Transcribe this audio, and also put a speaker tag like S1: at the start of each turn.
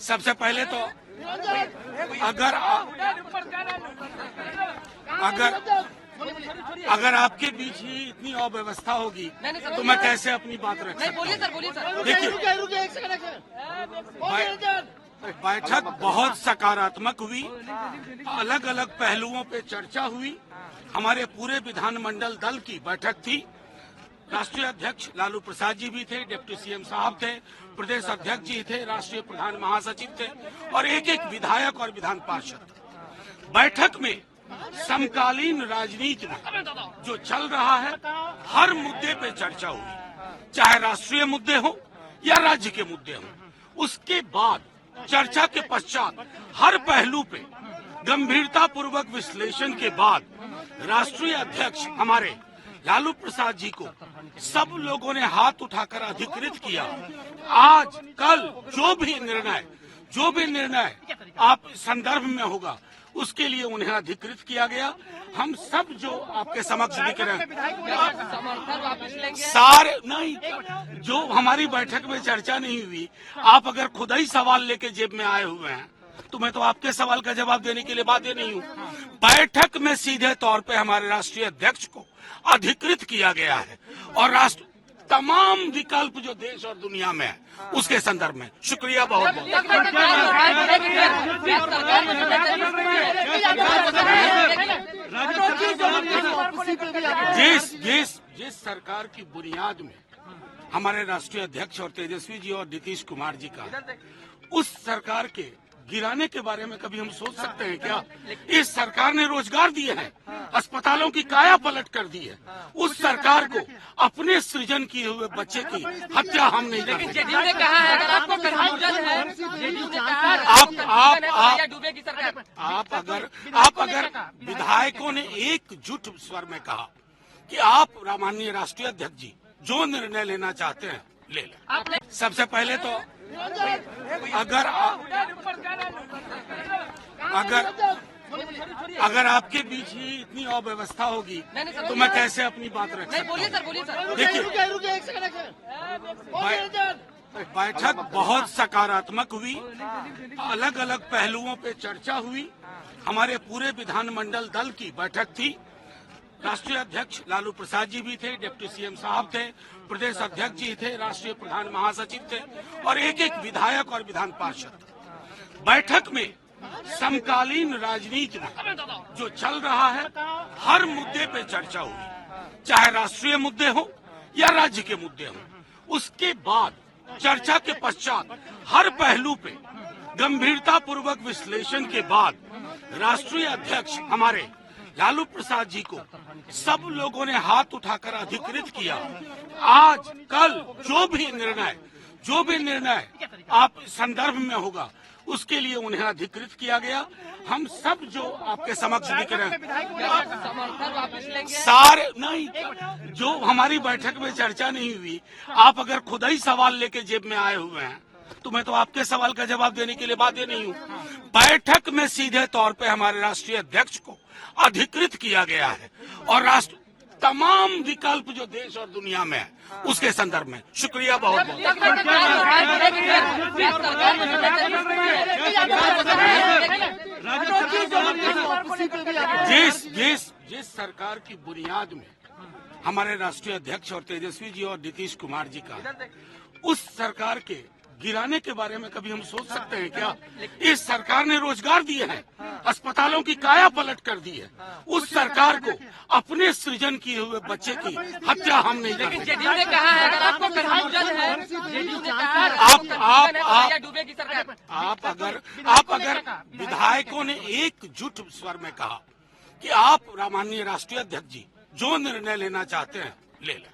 S1: सबसे पहले तो अगर आपके बीच ही इतनी अव्यवस्था होगी तो मैं कैसे अपनी बात रख सकता हूँ। देखिए, बैठक बहुत सकारात्मक हुई, अलग अलग पहलुओं पे चर्चा हुई। हमारे पूरे विधानमंडल दल की बैठक थी। राष्ट्रीय अध्यक्ष लालू प्रसाद जी भी थे, डिप्टी सीएम साहब थे, प्रदेश अध्यक्ष जी थे, राष्ट्रीय प्रधान महासचिव थे और एक एक विधायक और विधान पार्षद। बैठक में समकालीन राजनीति में जो चल रहा है हर मुद्दे पे चर्चा हुई, चाहे राष्ट्रीय मुद्दे हो या राज्य के मुद्दे हो। उसके बाद चर्चा के पश्चात हर पहलू पे गंभीरता पूर्वक विश्लेषण के बाद राष्ट्रीय अध्यक्ष हमारे लालू प्रसाद जी को सब लोगों ने हाथ उठाकर अधिकृत किया। आज कल जो भी निर्णय आप संदर्भ में होगा उसके लिए उन्हें अधिकृत किया गया। हम सब जो आपके समक्ष दिख रहे हैं सारे नहीं, जो हमारी बैठक में चर्चा नहीं हुई, आप अगर खुद ही सवाल लेके जेब में आए हुए हैं तो मैं तो आपके सवाल का जवाब देने के लिए बाध्य नहीं हूँ। बैठक में सीधे तौर पे हमारे राष्ट्रीय अध्यक्ष को अधिकृत किया गया है और राष्ट्र तमाम विकल्प जो देश और दुनिया में है उसके संदर्भ में शुक्रिया बहुत बहुत। जिस सरकार की बुनियाद में हमारे राष्ट्रीय अध्यक्ष और तेजस्वी जी और नीतीश कुमार जी का, उस सरकार के गिराने के बारे में कभी हम सोच सकते हैं क्या? इस सरकार ने रोजगार दिए हैं, अस्पतालों की काया पलट कर दी है। उस सरकार को अपने सृजन किए हुए बच्चे की हत्या हम नहीं करेंगे। आप अगर विधायकों ने एकजुट स्वर में कहा कि आप माननीय राष्ट्रीय अध्यक्ष जी जो निर्णय लेना चाहते हैं ले लें। सबसे पहले तो अगर आपके बीच ही इतनी अव्यवस्था होगी तो मैं कैसे अपनी बात रख सकता हूँ। देखिए, बैठक बहुत सकारात्मक हुई, अलग अलग पहलुओं पे चर्चा हुई। हमारे पूरे विधानमंडल दल की बैठक थी। राष्ट्रीय अध्यक्ष लालू प्रसाद जी भी थे, डिप्टी सीएम साहब थे, प्रदेश अध्यक्ष जी थे, राष्ट्रीय प्रधान महासचिव थे और एक एक विधायक और विधान पार्षद। बैठक में समकालीन राजनीति में जो चल रहा है हर मुद्दे पे चर्चा हुई, चाहे राष्ट्रीय मुद्दे हो या राज्य के मुद्दे हो। उसके बाद चर्चा के पश्चात हर पहलू पे गंभीरता पूर्वक विश्लेषण के बाद राष्ट्रीय अध्यक्ष हमारे लालू प्रसाद जी को सब लोगों ने हाथ उठाकर अधिकृत किया। आज कल जो भी निर्णय आप संदर्भ में होगा उसके लिए उन्हें अधिकृत किया गया। हम सब जो आपके समक्ष दिख रहे हैं सारे नहीं, जो हमारी बैठक में चर्चा नहीं हुई, आप अगर खुद ही सवाल लेके जेब में आए हुए हैं तो मैं तो आपके सवाल का जवाब देने के लिए बाध्य नहीं हूँ। बैठक में सीधे तौर पे हमारे राष्ट्रीय अध्यक्ष को अधिकृत किया गया है और राष्ट्र तमाम विकल्प जो देश और दुनिया में है उसके संदर्भ में शुक्रिया बहुत बहुत। जिस सरकार की बुनियाद में हमारे राष्ट्रीय अध्यक्ष और तेजस्वी जी और नीतीश कुमार जी का, उस सरकार के गिराने के बारे में कभी हम सोच सकते हैं क्या? इस सरकार ने रोजगार दिए हैं, अस्पतालों की काया पलट कर दी है। उस सरकार को अपने सृजन किए हुए बच्चे की हत्या हम नहीं करेंगे। आप अगर विधायकों ने एकजुट स्वर में कहा कि आप माननीय राष्ट्रीय अध्यक्ष जी जो निर्णय लेना चाहते हैं ले लें।